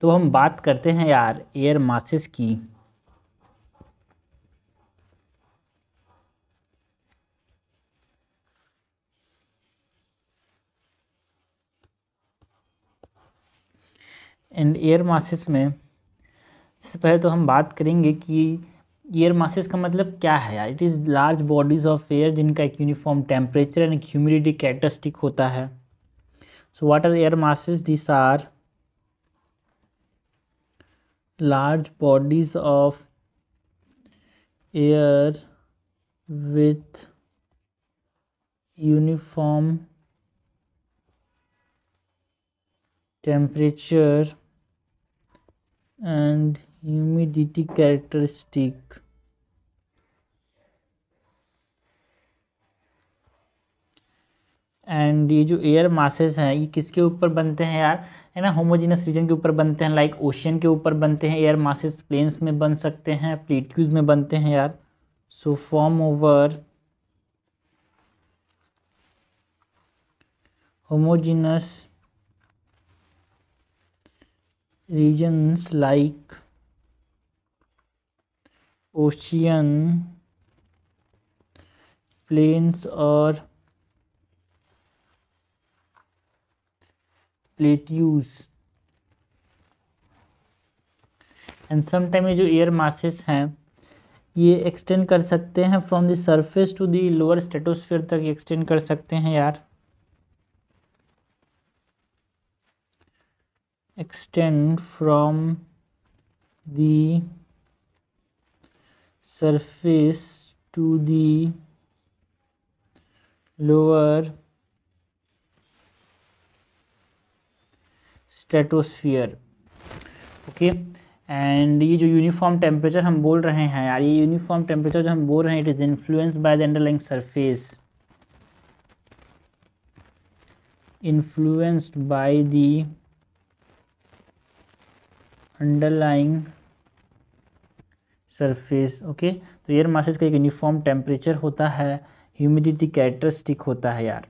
तो हम बात करते हैं यार एयर मासेस की। एंड एयर मासेस में सबसे पहले तो हम बात करेंगे कि एयर मासेस का मतलब क्या है यार। It is large bodies of air जिनका एक uniform temperature and humidity characteristic होता है। So what are air masses? This are large bodies of air with uniform temperature and humidity characteristic। And ये जो एयर मासेस हैं ये किसके ऊपर बनते हैं यार, है ना, होमोजीनस रीजन के ऊपर बनते हैं, लाइक ओशियन के ऊपर बनते हैं एयर मासेस, प्लेन्स में बन सकते हैं, प्लेट्यूज में बनते हैं यार। So form over homogeneous regions like ocean, plains और plateaus। एंड समटाइम ये जो एयर मासेस हैं ये एक्सटेंड कर सकते हैं from the surface to the lower stratosphere तक एक्सटेंड कर सकते हैं यार। Extend from the surface to the lower stratosphere. Okay. And ये जो यूनिफॉर्म टेम्परेचर हम बोल रहे हैं यार, ये यूनिफॉर्म टेम्परेचर जो हम बोल रहे हैं it is influenced by the underlying surface, influenced by the underlying surface. Okay. तो एयर मासेस का एक यूनिफॉर्म टेम्परेचर होता है, ह्यूमिडिटी कैरेक्टरिस्टिक होता है यार,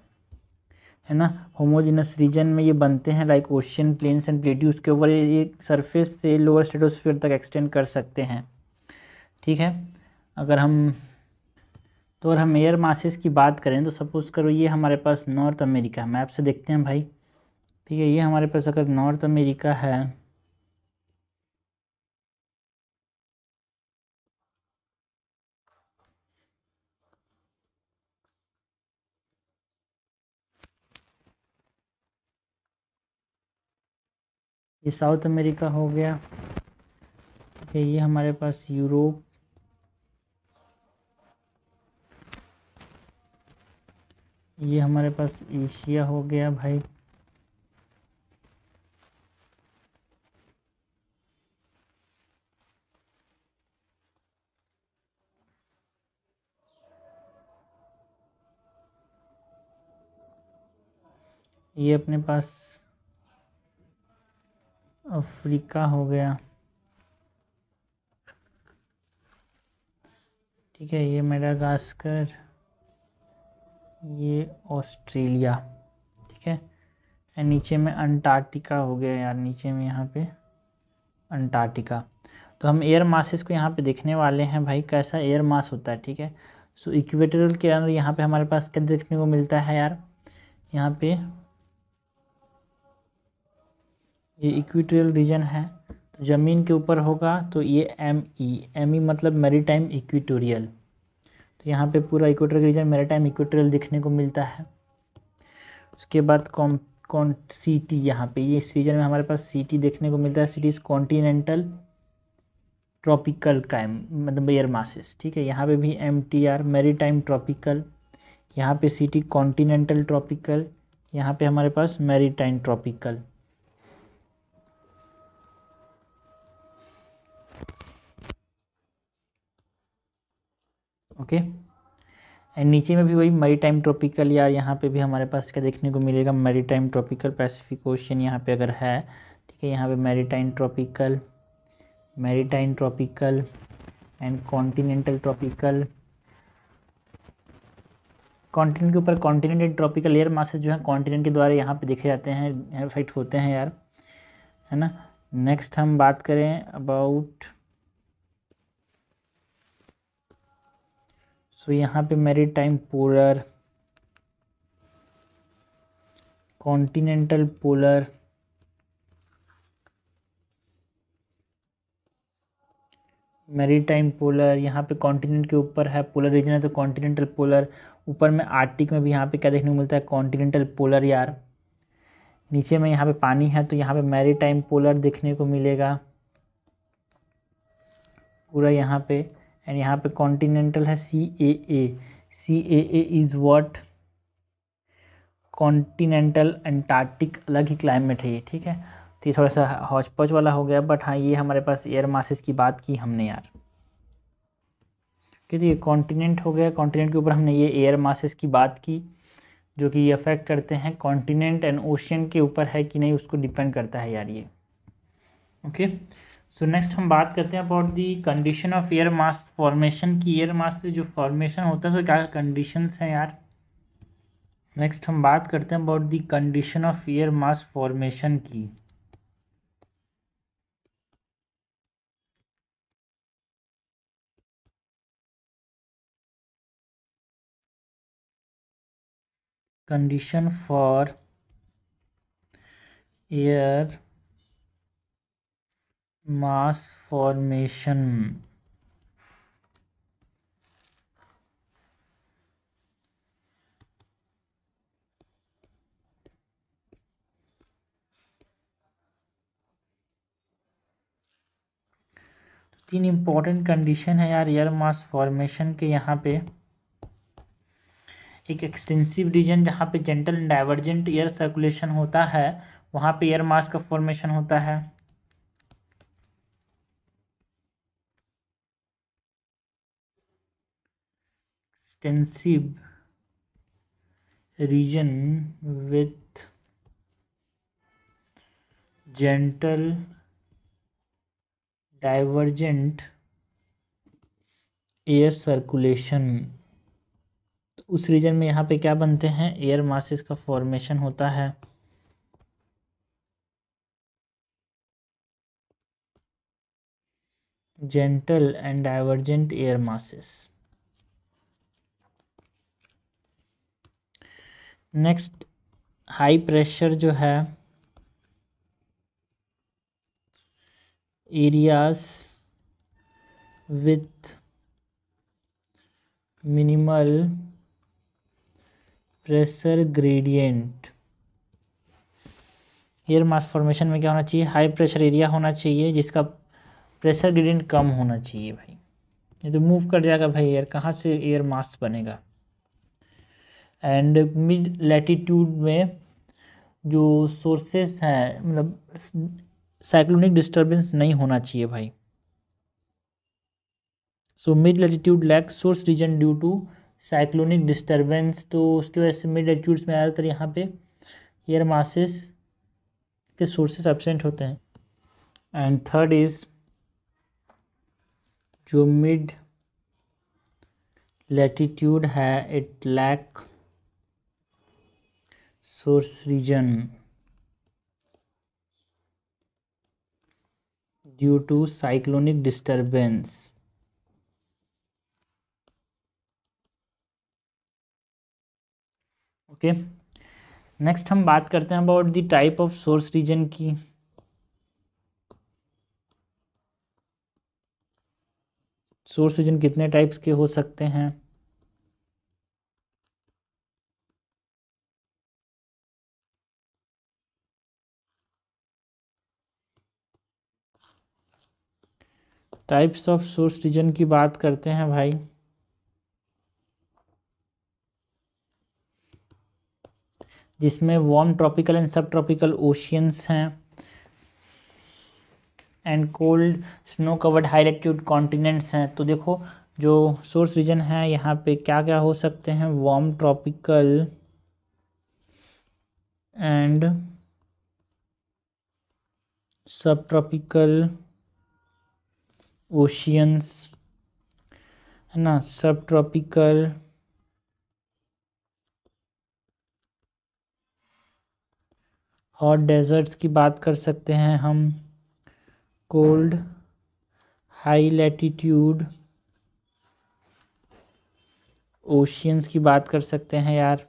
है ना। होमोजेनस रीजन में ये बनते हैं like ocean, plains and plateaus के ऊपर ये सरफेस से लोअर स्ट्रेटोस्फीयर तक एक्सटेंड कर सकते हैं। ठीक है। अगर हम एयर मासेस की बात करें तो सपोज करो ये हमारे पास नॉर्थ अमेरिका, मैप से देखते हैं भाई। ठीक है, ये हमारे पास अगर नॉर्थ अमेरिका है ये साउथ अमेरिका हो गया। ठीक है, ये हमारे पास यूरोप, ये हमारे पास एशिया हो गया भाई। ये अपने पास अफ्रीका हो गया। ठीक है, ये मेडागास्कर, ये ऑस्ट्रेलिया। ठीक है, एंड नीचे में अंटार्कटिका हो गया यार, नीचे में यहाँ पे अंटार्कटिका। तो हम एयर मासेस को यहाँ पे देखने वाले हैं भाई, कैसा एयर मास होता है। ठीक है, सो इक्वेटोरियल के अंदर यहाँ पे हमारे पास क्या देखने को मिलता है यार, यहाँ पे ये इक्वेटोरियल रीजन है, तो ज़मीन के ऊपर होगा तो ये एम ई मतलब मैरीटाइम इक्वेटोरियल। तो यहाँ पे पूरा इक्वेटोरियल रीजन मैरीटाइम इक्वेटोरियल देखने को मिलता है। उसके बाद कौन सी टी, यहाँ पे ये इस रीजन में हमारे पास सी टी देखने को मिलता है, C T is continental tropical time मतलब एयर मासेस। ठीक है, यहाँ पे भी M T are maritime tropical, यहाँ पे सी टी कॉन्टिनेंटल ट्रॉपिकल, यहाँ पे हमारे पास मैरीटाइम ट्रॉपिकल। ओके। एंड नीचे में भी वही मैरीटाइम ट्रॉपिकल, या यहाँ पे भी हमारे पास क्या देखने को मिलेगा, मैरीटाइम ट्रॉपिकल, पैसिफिक ओशियन यहाँ पे अगर है। ठीक है, यहाँ पे maritime tropical and continental tropical. Continent के ऊपर continent and tropical air masses जो है कॉन्टिनेंट के द्वारा यहाँ पे देखे जाते हैं, इफेक्ट होते हैं यार, है ना। नेक्स्ट हम बात करें अबाउट, सो यहाँ पे maritime polar, continental polar, maritime polar, यहाँ पे कॉन्टिनेंट के ऊपर है, पोलर रीजन है तो कॉन्टिनेंटल पोलर, ऊपर में आर्कटिक में भी यहाँ पे क्या देखने को मिलता है, कॉन्टिनेंटल पोलर यार, नीचे में यहाँ पे पानी है तो यहाँ पे मैरीटाइम पोलर देखने को मिलेगा पूरा यहाँ पे। एंड यहाँ पे कॉन्टिनेंटल है CAA, CAA is what, continental Antarctic, अलग ही क्लाइमेट है ये, ठीक है। तो ये थोड़ा सा हौच पौच वाला हो गया, बट हाँ ये हमारे पास एयर मासेस की बात की हमने यार, क्योंकि ये कॉन्टिनेंट हो गया, कॉन्टिनेंट के ऊपर हमने ये एयर मासेस की बात की जो कि अफेक्ट करते हैं कॉन्टिनेंट एंड ओशियन के ऊपर है कि नहीं, उसको डिपेंड करता है यार ये। ओके, सो नेक्स्ट हम बात करते हैं about the condition of air mass formation की, एयर मास से जो फॉर्मेशन होता है तो क्या कंडीशंस हैं यार। नेक्स्ट हम बात करते हैं about the condition of air mass formation की। Condition for air mass formation. तीन इंपॉर्टेंट कंडीशन है यार एयर मास फॉर्मेशन के। यहाँ पे एक एक्सटेंसिव रीजन जहाँ पे gentle and divergent air circulation होता है, वहाँ पे एयर मास का फॉर्मेशन होता है। Extensive region with gentle divergent air circulation, तो उस रीजन में यहाँ पे क्या बनते हैं, एयर मासेस का फॉर्मेशन होता है। Gentle and divergent air masses. Next high pressure जो है, areas with minimal pressure gradient. Air mass formation में क्या होना चाहिए, हाई प्रेशर एरिया होना चाहिए जिसका प्रेशर ग्रेडियंट कम होना चाहिए भाई, ये तो मूव कर जाएगा भाई एयर, कहाँ से एयर मास बनेगा। एंड मिड लैटिट्यूड में जो सोर्सेस हैं, मतलब साइक्लोनिक डिस्टर्बेंस नहीं होना चाहिए भाई। So mid latitude lack source region due to cyclonic disturbance, तो उसकी वजह से मिड लैटिट्यूड्स में ज़्यादातर यहाँ पे एयर मासेस के सोर्सेस एब्सेंट होते हैं। एंड थर्ड इज जो मिड लैटिट्यूड है, it lack source region due to cyclonic disturbance. Okay, next हम बात करते हैं about the type of source region की। सोर्स रीजन कितने टाइप्स के हो सकते हैं। टाइप्स ऑफ सोर्स रीजन की बात करते हैं भाई, जिसमें वार्म ट्रॉपिकल एंड सब ट्रॉपिकल ओशियंस हैं and cold snow covered high latitude continents हैं। तो देखो जो सोर्स रीजन है यहाँ पे क्या क्या हो सकते हैं, वार्म ट्रॉपिकल एंड सब ट्रॉपिकल ओशियंस, है ना, सब ट्रॉपिकल हॉट डेजर्ट्स की बात कर सकते हैं हम, कोल्ड हाई लैटिट्यूड ओशियंस की बात कर सकते हैं यार।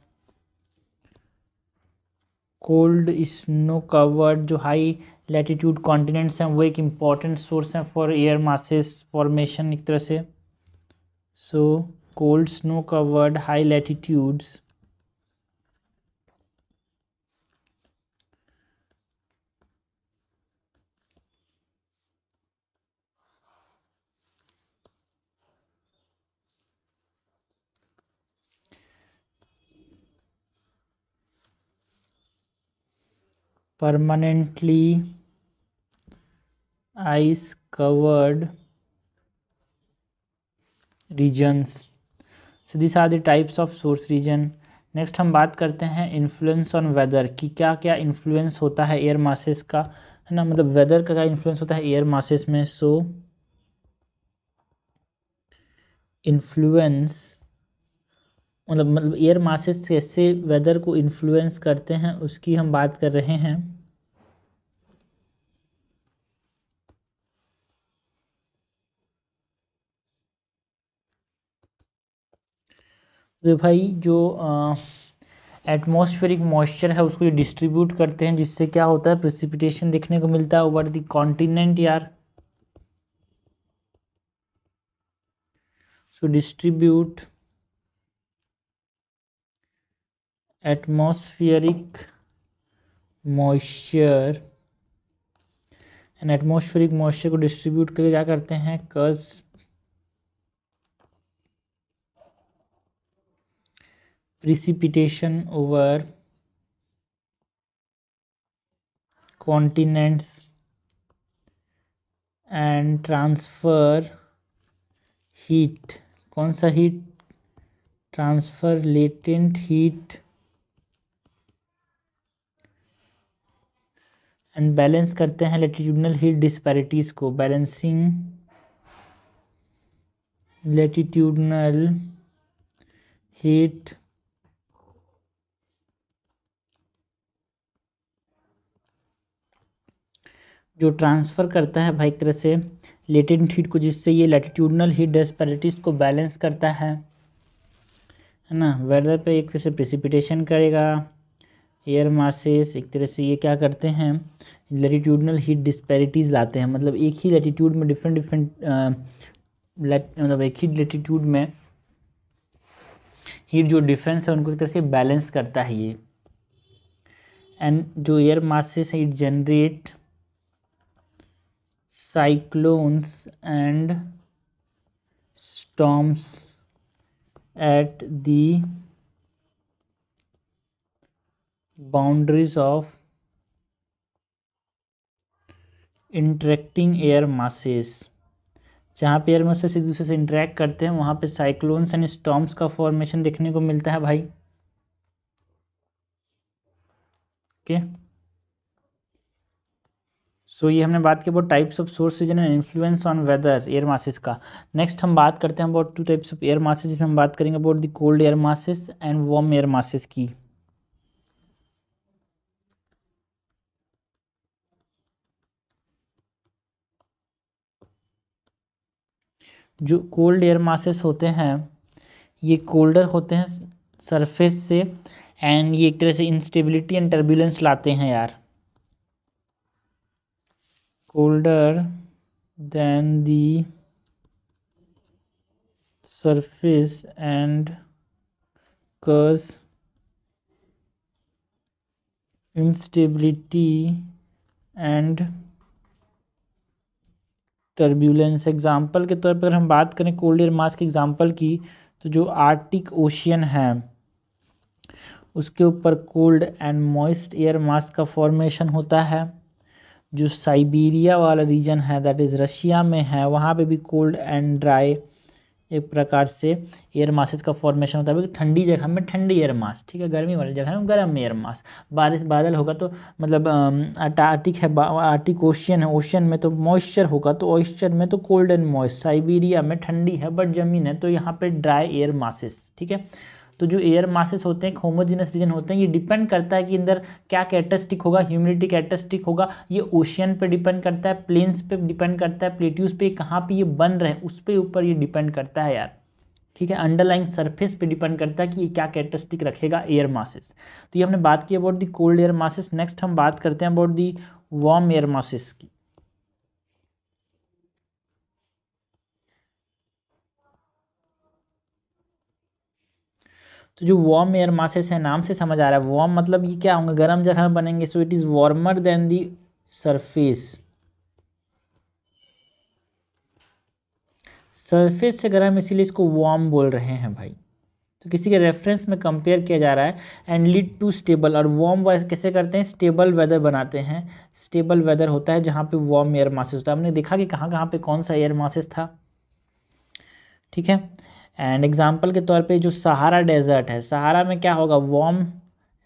कोल्ड स्नो कवर्ड जो हाई लैटिट्यूड कॉन्टिनेंट्स हैं वो एक इम्पॉर्टेंट सोर्स हैं फॉर एयर मासेस फॉर्मेशन एक तरह से। So cold snow covered high latitudes permanently ice covered regions. So these are the types of source region. Next हम बात करते हैं इन्फ्लुएंस ऑन वेदर कि क्या क्या इन्फ्लुएंस होता है एयर मासेस का, है ना, मतलब वेदर का क्या इन्फ्लुएंस होता है एयर मासेस में। सो इन्फ्लुएंस मतलब एयर मासेस कैसे वेदर को इन्फ्लुएंस करते हैं उसकी हम बात कर रहे हैं। तो भाई जो एटमॉस्फेरिक मॉइस्चर है उसको डिस्ट्रीब्यूट करते हैं जिससे क्या होता है प्रेसिपिटेशन देखने को मिलता है ओवर द कॉन्टिनेंट यार। So distribute atmospheric moisture and atmospheric moisture को डिस्ट्रीब्यूट करके क्या करते हैं कज precipitation over continents and transfer heat। कौन सा heat? Transfer latent heat and balance करते हैं लैटिट्यूडनल हीट डिस्पैरिटीज को। बैलेंसिंग लैटिट्यूडनल हीट जो ट्रांसफ़र करता है भाई एक तरह से लेटेंट हीट को, जिससे ये लैटिट्यूडनल हीट डिस्पैरिटीज को बैलेंस करता है ना। वेदर पे एक तरह से प्रेसिपिटेशन करेगा। एयर मासेस एक तरह से ये क्या करते हैं लैटिट्यूडनल हीट डिस्पैरिटीज लाते हैं, मतलब एक ही लैटिट्यूड में डिफरेंट मतलब एक ही लैटिट्यूड में हीट जो डिफरेंस है उनको एक तरह से बैलेंस करता है ये। एंड जो एयर मासेस है it generate cyclones and storms at the boundaries of interacting air masses। जहाँ पे एयर मासेस एक दूसरे से इंटरेक्ट करते हैं वहाँ पे साइक्लोन्स एंड स्टॉर्म्स का फॉर्मेशन देखने को मिलता है भाई। ओके सो ये हमने बात की about types of source region and influence on weather air masses का। नेक्स्ट हम बात करते हैं about two types of air masses, जिसमें हम बात करेंगे about the cold air masses and warm air masses की। जो कोल्ड एयर मासेस होते हैं ये कोल्डर होते हैं सरफेस से एंड ये एक तरह से इंस्टेबिलिटी एंड टर्बुलेंस लाते हैं यार। colder than the surface and cause instability and turbulence। Example के तौर पर हम बात करें कोल्ड एयर मास के एग्जाम्पल की तो जो आर्टिक ओशियन है उसके ऊपर cold and moist air mass का फॉर्मेशन होता है। जो साइबेरिया वाला रीजन है दैट इज़ रशिया में है वहाँ पे भी कोल्ड एंड ड्राई एक प्रकार से एयर मासेस का फॉर्मेशन होता है। ठंडी जगह में ठंडी एयर मास, ठीक है, गर्मी वाली जगह में गर्म एयर मास। बारिश बादल होगा तो मतलब आर्टिक है आर्टिक ओशियन है, ओशियन में तो मॉइस्चर होगा तो ऑइस्चर में तो कोल्ड एंड मॉइस्ट। साइबेरिया में ठंडी है बट ज़मीन है तो यहाँ पे ड्राई एयर मासेस, ठीक है। तो जो एयर मासेस होते हैं, होमोजेनस रीजन होते हैं, ये डिपेंड करता है कि अंदर क्या कैरेक्टरिस्टिक होगा, ह्यूमिडिटी कैरेक्टरिस्टिक होगा, ये ओशियन पे डिपेंड करता है, प्लेन्स पे डिपेंड करता है, प्लेट्यूज पे, कहाँ पे ये बन रहे हैं उस पे ऊपर ये डिपेंड करता है यार, ठीक है। अंडरलाइंग सरफेस पे डिपेंड करता है कि ये क्या कैरेक्टरिस्टिक रखेगा एयर मासेस। तो ये हमने बात की about the cold air masses. Next हम बात करते हैं about the warm air masses की। तो जो वार्म एयर मासेस है, नाम से समझ आ रहा है, वार्म मतलब ये क्या होंगे, गर्म जगह में बनेंगे, so it is warmer than the surface, surface से गर्म, इसीलिए इसको वार्म बोल रहे हैं भाई। तो किसी के रेफरेंस में कंपेयर किया जा रहा है। एंड लीड टू स्टेबल, और वार्म वाइज कैसे करते हैं, स्टेबल वेदर बनाते हैं, स्टेबल वेदर होता है जहाँ पे वार्म एयर मासेस होता है। हमने देखा कि कहाँ कहाँ पे कौन सा एयर मासेस था, ठीक है। एंड एग्जांपल के तौर पे जो सहारा डेजर्ट है, सहारा में क्या होगा, वार्म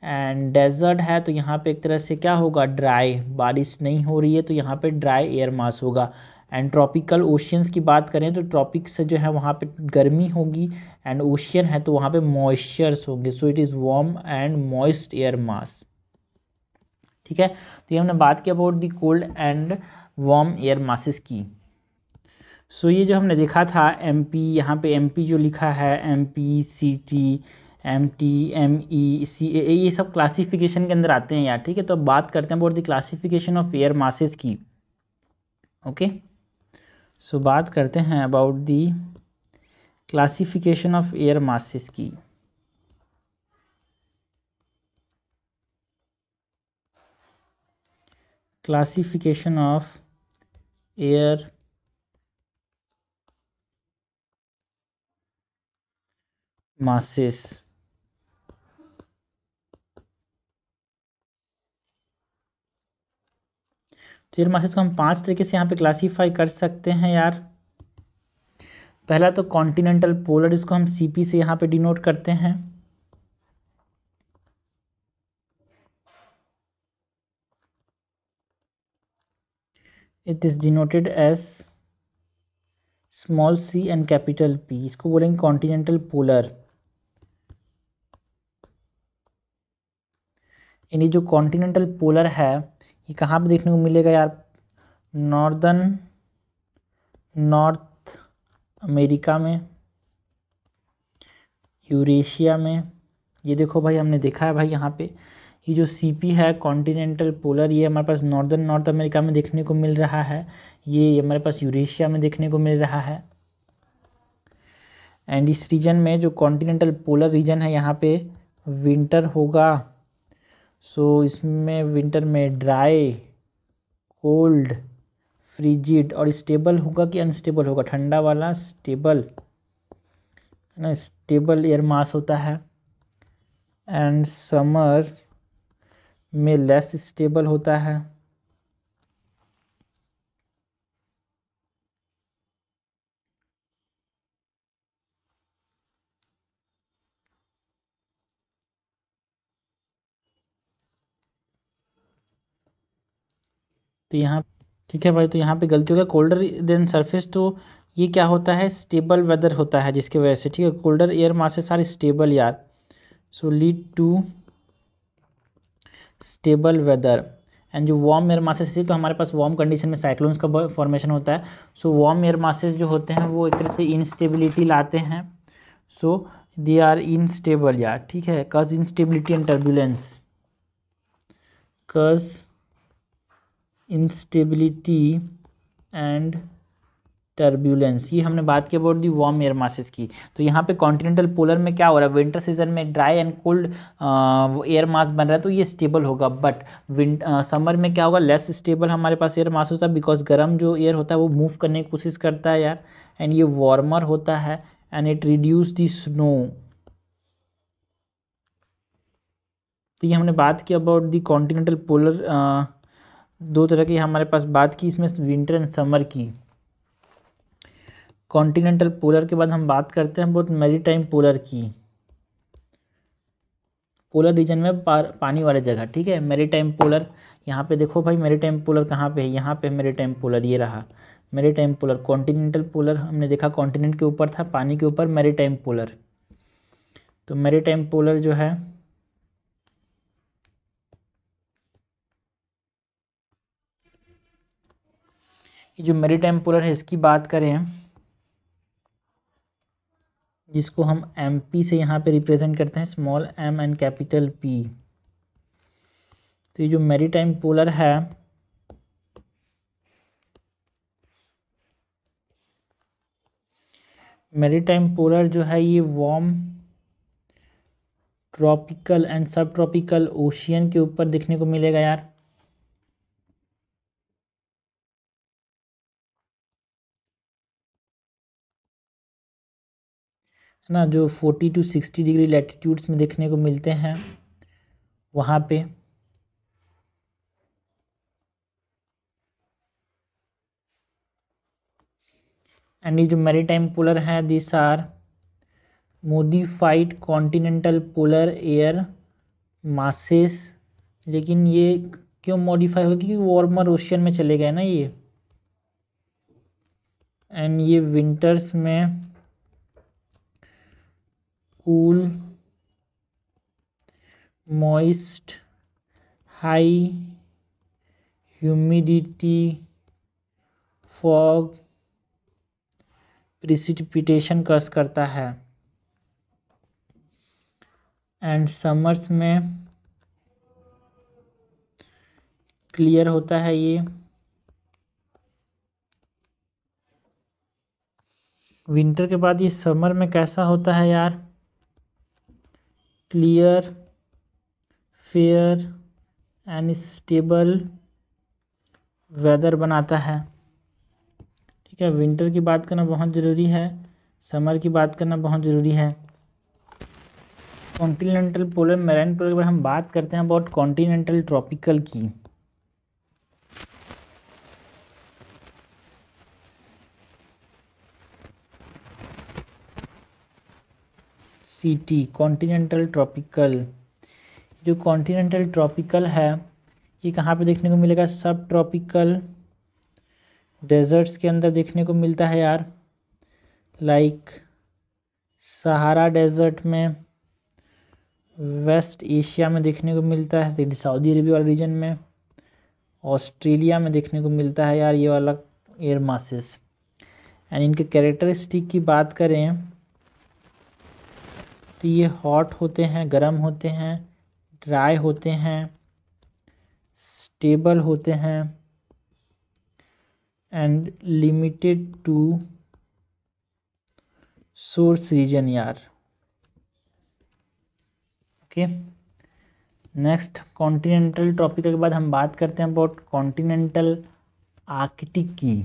एंड डेजर्ट है, तो यहाँ पे एक तरह से क्या होगा, ड्राई, बारिश नहीं हो रही है तो यहाँ पे ड्राई एयर मास होगा। एंड ट्रॉपिकल ओशियंस की बात करें तो ट्रॉपिक से जो है वहाँ पे गर्मी होगी, एंड ओशियन है तो वहाँ पे मॉइस्चर्स होंगे, so it is warm and moist air mass, ठीक है। तो ये हमने बात की about the cold and warm air masses की। सो ये जो हमने देखा था एमपी, यहाँ पे एमपी जो लिखा है, एमपी, सीटी, एमटी, एमई, सीएए, ये सब क्लासिफिकेशन के अंदर आते हैं यार, ठीक है। तो अब बात करते हैं about the classification of air masses की। ओके, सो बात करते हैं about the classification of air masses की। Classification of air masses. तो एयर मासेस को हम 5 तरीके से यहाँ पे क्लासीफाई कर सकते हैं यार। पहला तो कॉन्टिनेंटल पोलर, इसको हम सीपी से यहाँ पे डिनोट करते हैं। It is denoted as small C and capital P, इसको बोलेंगे कॉन्टिनेंटल पोलर। यानी जो कॉन्टिनेंटल पोलर है ये कहाँ पे देखने को मिलेगा यार, नॉर्थ अमेरिका में, यूरेशिया में। ये देखो भाई, हमने देखा है भाई यहाँ पे ये जो सीपी है कॉन्टिनेंटल पोलर, ये हमारे पास नॉर्थ अमेरिका में देखने को मिल रहा है, ये हमारे पास यूरेशिया में देखने को मिल रहा है। एंड इस रीजन में जो कॉन्टिनेंटल पोलर रीजन है यहाँ पे विंटर होगा, सो इसमें विंटर में ड्राई, कोल्ड, फ्रिजिड और स्टेबल होगा कि अनस्टेबल होगा, ठंडा वाला स्टेबल है ना, स्टेबल एयर मास होता है। एंड समर में लेस स्टेबल होता है। तो यहाँ, ठीक है भाई, तो यहाँ पे गलती हो गया, कोल्डर देन सरफेस, तो ये क्या होता है, स्टेबल वेदर होता है जिसकी वजह से, ठीक है। Colder air masses are stable यार, so lead to stable weather. And जो वार्म एयर मासेस है, तो हमारे पास वार्म कंडीशन में साइक्लोन्स का फॉर्मेशन होता है। सो वार्म एयर मासेस जो होते हैं वो एक तरह से इनस्टेबिलिटी लाते हैं, सो दे आर इनस्टेबल यार, ठीक है। कज इंस्टेबिलिटी एंड टर्बुलेंस, कज इंस्टेबिलिटी एंड टर्बुलेंस, ये हमने बात की about the warm air masses की। तो यहाँ पे कॉन्टिनेंटल पोलर में क्या हो रहा है, विंटर सीजन में dry and cold air mass बन रहा है, तो ये स्टेबल होगा। बट समर में क्या होगा, लेस स्टेबल हमारे पास एयर मास होता है, बिकॉज गर्म जो एयर होता है वो मूव करने की कोशिश करता है यार, एंड ये वार्मर होता है and it reduce the snow. तो ये हमने बात की अबाउट दी कॉन्टिनेंटल पोलर, दो तरह की हमारे पास बात की इसमें, विंटर एंड समर की। कॉन्टिनेंटल पोलर के बाद हम बात करते हैं बहुत मैरीटाइम पोलर की। पोलर रीजन में पानी वाले जगह, ठीक है। मैरीटाइम पोलर, यहाँ पे देखो भाई मैरीटाइम पोलर कहाँ पे है, यहाँ पे मैरीटाइम पोलर, ये रहा मैरीटाइम पोलर। कॉन्टिनेंटल पोलर हमने देखा कॉन्टिनेंट के ऊपर था, पानी के ऊपर मैरीटाइम पोलर। तो मैरीटाइम पोलर जो है ये जो मैरीटाइम पोलर है इसकी बात करें, जिसको हम MP से यहाँ पे रिप्रेजेंट करते हैं, small m and capital P। तो ये जो मैरीटाइम पोलर है मैरीटाइम पोलर जो है ये वार्म ट्रॉपिकल एंड सब ट्रॉपिकल ओशियन के ऊपर देखने को मिलेगा यार। है ना, जो 40 to 60 डिग्री लैटिट्यूड्स में देखने को मिलते हैं वहाँ पे। एंड ये जो मैरीटाइम पोलर है this are modified continental polar air masses. लेकिन ये क्यों मॉडिफाई हो, क्योंकि वार्मर ओशियन में चले गए ना ये। एंड ये विंटर्स में cool moist high humidity fog precipitation cause करता है। एंड समर्स में क्लियर होता है ये। विंटर के बाद ये समर में कैसा होता है यार, clear fair and stable weather बनाता है। ठीक है, विंटर की बात करना बहुत ज़रूरी है, समर की बात करना बहुत ज़रूरी है। कॉन्टिनेंटल पोलर मैरीन पोलर के बारे में हम बात करते हैं अबाउट कॉन्टिनेंटल ट्रॉपिकल की। CT continental tropical. जो कॉन्टिनेंटल ट्रॉपिकल है ये कहाँ पे देखने को मिलेगा, सब ट्रॉपिकल डेजर्ट्स के अंदर देखने को मिलता है यार। लाइक सहारा डेजर्ट में, वेस्ट एशिया में देखने को मिलता है, सऊदी अरेबिया वाले रीजन में, ऑस्ट्रेलिया में देखने को मिलता है यार ये वाला एयर मासेस। एंड इनके कैरेक्टरिस्टिक की बात करें तो ये हॉट होते हैं, गर्म होते हैं, ड्राई होते हैं, स्टेबल होते हैं and limited to source region यार। ओके, नेक्स्ट कॉन्टिनेंटल ट्रॉपिकल के बाद हम बात करते हैं अबाउट कॉन्टिनेंटल आर्कटिक की।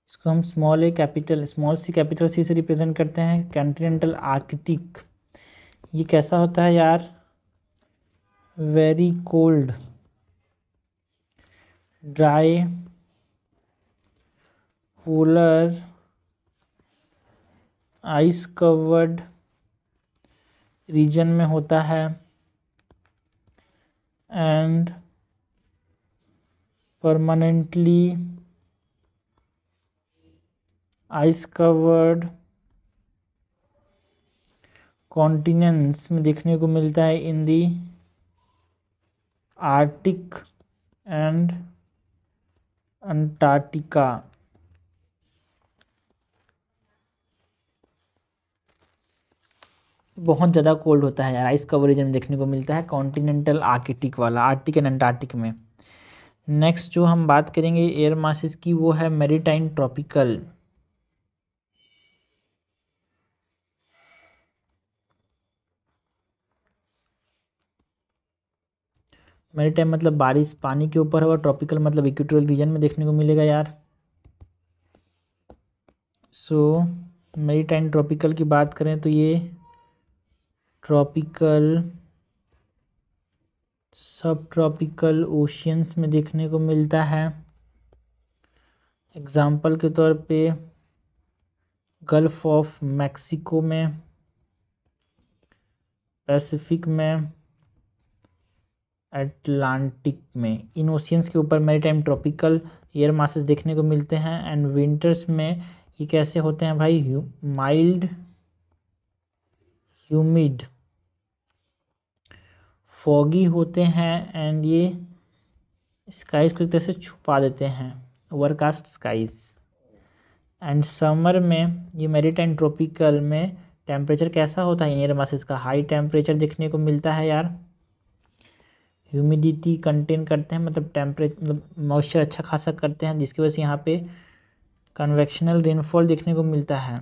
इसको हम स्मॉल सी कैपिटल C से रिप्रेजेंट करते हैं, कॉन्टिनेंटल आर्कटिक। ये कैसा होता है यार, very cold, dry, polar, ice covered region में होता है and permanently ice covered continents में देखने को मिलता है in the arctic and Antarctica. बहुत ज़्यादा कोल्ड होता है यार, आइस कवर रीजन में देखने को मिलता है कॉन्टिनेंटल आर्कटिक वाला, आर्टिक एंड अंटार्कटिक में। नेक्स्ट जो हम बात करेंगे एयर मासेस की वो है मैरीटाइम ट्रॉपिकल। मैरीटाइम मतलब बारिश पानी के ऊपर होगा, ट्रॉपिकल मतलब इक्वेटोरियल रीजन में देखने को मिलेगा यार। सो मैरीटाइम ट्रॉपिकल की बात करें तो ये ट्रॉपिकल सब ट्रॉपिकल ओशियंस में देखने को मिलता है। एग्जाम्पल के तौर पे गल्फ ऑफ मैक्सिको में, पैसिफिक में, अटलांटिक में, इन ओशियंस के ऊपर मैरीटाइम ट्रॉपिकल एयर मासेस देखने को मिलते हैं। एंड विंटर्स में ये कैसे होते हैं भाई, माइल्ड, ह्यूमिड, फॉगी होते हैं। एंड ये स्काइज को एक तरह से छुपा देते हैं, ओवरकास्ट स्काइज। एंड समर में ये मैरीटाइम ट्रॉपिकल में टेम्परेचर कैसा होता है, एयर मासेस का हाई टेम्परेचर देखने को मिलता है यार। ह्यूमिडिटी कंटेन करते हैं, मतलब टेम्परेचर, मतलब मॉइस्चर अच्छा खासा करते हैं, जिसकी वजह से यहाँ पे कन्वेक्शनल रेनफॉल देखने को मिलता है।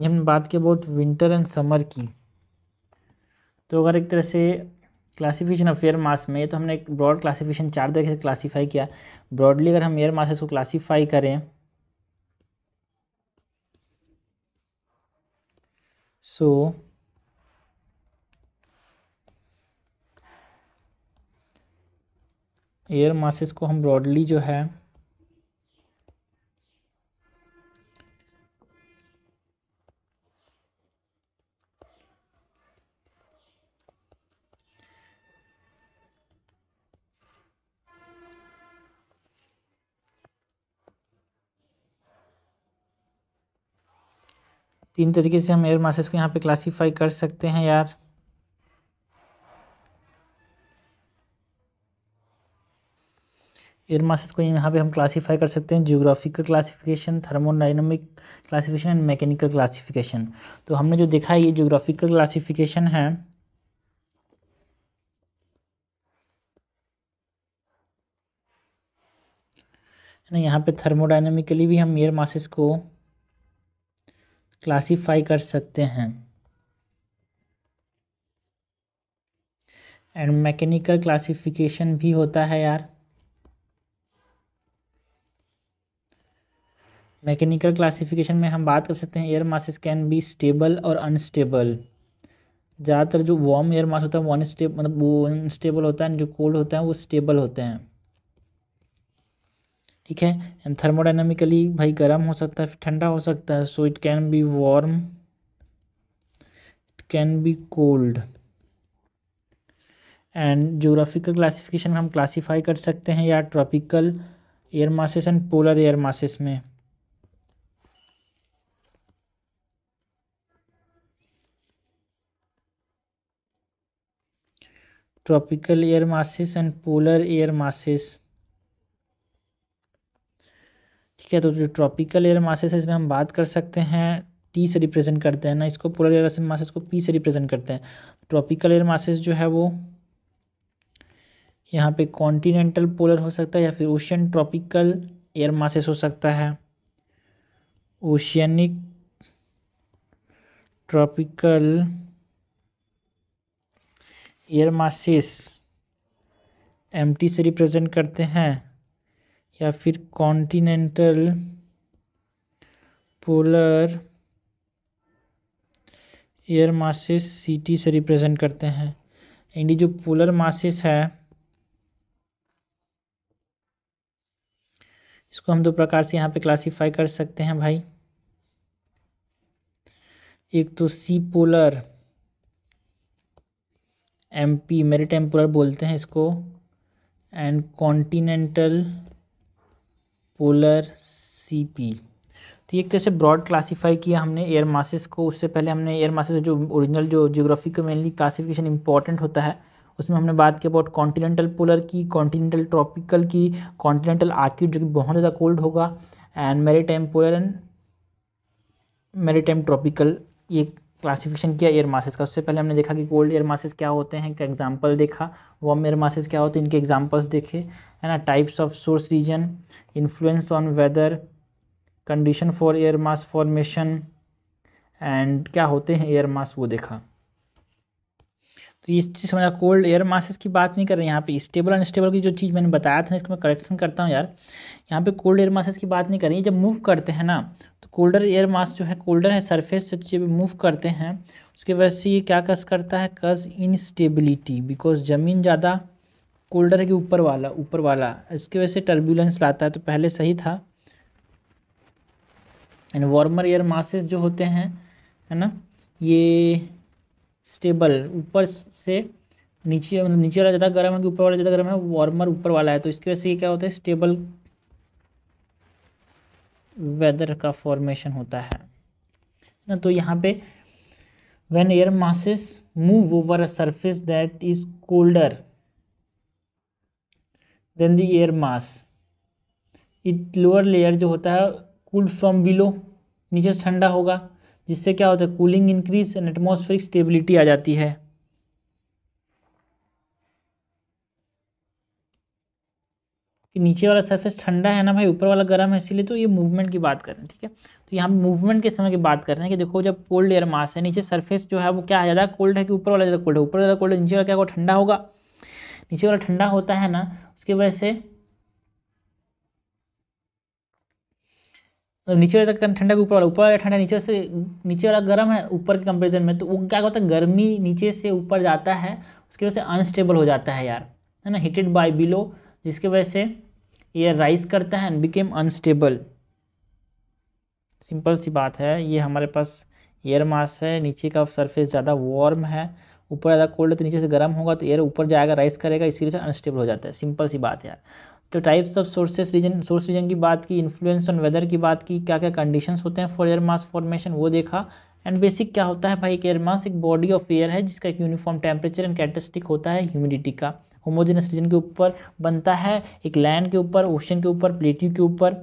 ये हमने बात की बहुत विंटर एंड समर की। तो अगर एक तरह से क्लासिफिकेशन ऑफ एयर मास में, तो हमने एक ब्रॉड क्लासिफिकेशन 4 तरीके से क्लासीफाई किया। ब्रॉडली अगर हम एयर मासेस को क्लासीफाई करें, सो एयर मासेस को हम ब्रॉडली जो है तीन तरीके से हम एयर मासेस को यहाँ पे क्लासीफाई कर सकते हैं यार। एयर मासेस को यहाँ पे हम क्लासीफाई कर सकते हैं, geographical classification, thermodynamic classification and mechanical classification. तो हमने जो देखा है ये जियोग्राफिकल क्लासिफिकेशन है ना। यहाँ पे थर्मोडायनामिकली भी हम एयर मासेस को क्लासीफाई कर सकते हैं। एंड मैकेनिकल क्लासिफिकेशन भी होता है यार। मैकेनिकल क्लासिफिकेशन में हम बात कर सकते हैं air masses can be stable और अनस्टेबल। ज़्यादातर जो वार्म एयर मास होता है वो अनस्टेबल, मतलब वो अनस्टेबल होता है, जो कोल्ड होता है वो स्टेबल होते हैं। ठीक है। एंड थर्मोडायनामिकली भाई गर्म हो सकता है, फिर ठंडा हो सकता है। So it can be warm, it can be cold. And geographical classification में हम क्लासीफाई कर सकते हैं या tropical air masses and polar air masses में। Tropical air masses and polar air masses. ठीक है। तो जो ट्रॉपिकल एयर मासेस है इसमें हम बात कर सकते हैं, टी से रिप्रेजेंट करते हैं ना इसको, पोलर एयर मासेस को पी से रिप्रेजेंट करते हैं। ट्रॉपिकल एयर मासेस जो है वो यहाँ पे कॉन्टिनेंटल पोलर हो सकता है या फिर ओशियन ट्रॉपिकल एयर मासेस हो सकता है। Oceanic tropical air masses MT से रिप्रेजेंट करते हैं, या फिर कॉन्टिनेंटल पोलर एयर मासेस सीटी से रिप्रेजेंट करते हैं। एंड जो पोलर मासेस है इसको हम दो प्रकार से यहाँ पे क्लासीफाई कर सकते हैं भाई। एक तो सी पोलर, एमपी मैरीटाइम पोलर बोलते हैं इसको, एंड कॉन्टिनेंटल पोलर सीपी। तो ये एक तरह से ब्रॉड क्लासीफाई किया हमने एयर मासेस को। उससे पहले हमने एयर मासेस जो ओरिजिनल जो ज्योग्राफी का मेनली क्लासिफिकेशन इंपॉर्टेंट होता है उसमें हमने बात की अबाउट कॉन्टिनेंटल पोलर की, कॉन्टिनेंटल ट्रॉपिकल की, कॉन्टिनेंटल आर्किड जो कि बहुत ज़्यादा कोल्ड होगा, and maritime polar and maritime tropical, ये क्लासिफिकेशन किया एयर मासेस का। उससे पहले हमने देखा कि कोल्ड एयर मासेस क्या होते हैं, का एग्जांपल देखा। वार्म एयर मासेस क्या होते हैं, इनके एग्जांपल्स देखे, है ना। Types of source region, influence on weather, condition for air mass formation, and क्या होते हैं एयर मास वो देखा। तो ये चीज़ समझा। कोल्ड एयर मासेस की बात नहीं कर रहे हैं यहाँ पे, स्टेबल अनस्टेबल की जो चीज़ मैंने बताया था इसको मैं करेक्शन करता हूँ यार। यहाँ पे कोल्ड एयर मासेस की बात नहीं कर रही, जब मूव करते हैं ना तो कोल्डर एयर मास जो है, कोल्डर है सरफेस से जब मूव करते हैं उसके वजह से ये क्या कस करता है, कस इनस्टेबिलिटी, बिकॉज ज़मीन ज़्यादा कोल्डर है कि ऊपर वाला, इसकी वजह से टर्बुलेंस लाता है, तो पहले सही था। एंड वार्मर एयर मासेस जो होते हैं, है ना, ये स्टेबल, ऊपर से नीचे, मतलब नीचे वाला ज़्यादा गर्म है कि ऊपर वाला ज़्यादा गर्म है, वार्मर ऊपर वाला है, तो इसकी वजह से ये क्या होता है, स्टेबल वेदर का फॉर्मेशन होता है ना। तो यहाँ पे when air masses move over a surface that is colder than the air mass, it lower layer जो होता है कूल्ड फ्रॉम बिलो, नीचे से ठंडा होगा, जिससे क्या होता है, cooling increase and atmospheric stability आ जाती है। कि नीचे वाला सरफेस ठंडा है ना भाई, ऊपर वाला गर्म है, इसीलिए तो ये मूवमेंट की बात कर रहे हैं, ठीक है। तो यहाँ मूवमेंट के समय की बात कर रहे हैं कि देखो जब कोल्ड एयर मास है, नीचे सरफेस जो है वो क्या है, ज़्यादा कोल्ड है कि ऊपर वाला ज़्यादा कोल्ड है, ऊपर ज़्यादा कोल्ड है, नीचे वाला क्या होगा, ठंडा होगा। नीचे वाला ठंडा होता है ना, उसकी वजह से तो नीचे वाला ठंडा के ऊपर वाला ठंडा, नीचे वाला गर्म है ऊपर के कंपेरिजन में, तो वो क्या होता है, गर्मी नीचे से ऊपर जाता है, उसकी वजह से अनस्टेबल हो जाता है यार, है ना, हिटेड बाय बिलो, जिसकी वजह से एयर राइज करता है एंड बिकेम अनस्टेबल। सिंपल सी बात है, ये हमारे पास एयर मास है, नीचे का सरफेस ज़्यादा वार्म है, ऊपर ज़्यादा कोल्ड है, तो नीचे से गर्म होगा तो एयर ऊपर जाएगा, राइज करेगा, इसीलिए से अनस्टेबल हो जाता है। सिंपल सी बात है यार। तो टाइप्स ऑफ सोर्स रीजन की बात की, इन्फ्लुएंस ऑन वेदर की बात की, क्या क्या कंडीशंस होते हैं फॉर एयर मास फॉर्मेशन वो देखा। एंड बेसिक क्या होता है भाई, एयर मास एक बॉडी ऑफ एयर है जिसका एक यूनिफॉर्म टेम्परेचर एंड कैरेक्टरिस्टिक होता है ह्यूमिडिटी का, होमोजेनस रीजन के ऊपर बनता है, एक लैंड के ऊपर, ओशन के ऊपर, प्लेट्यू के ऊपर,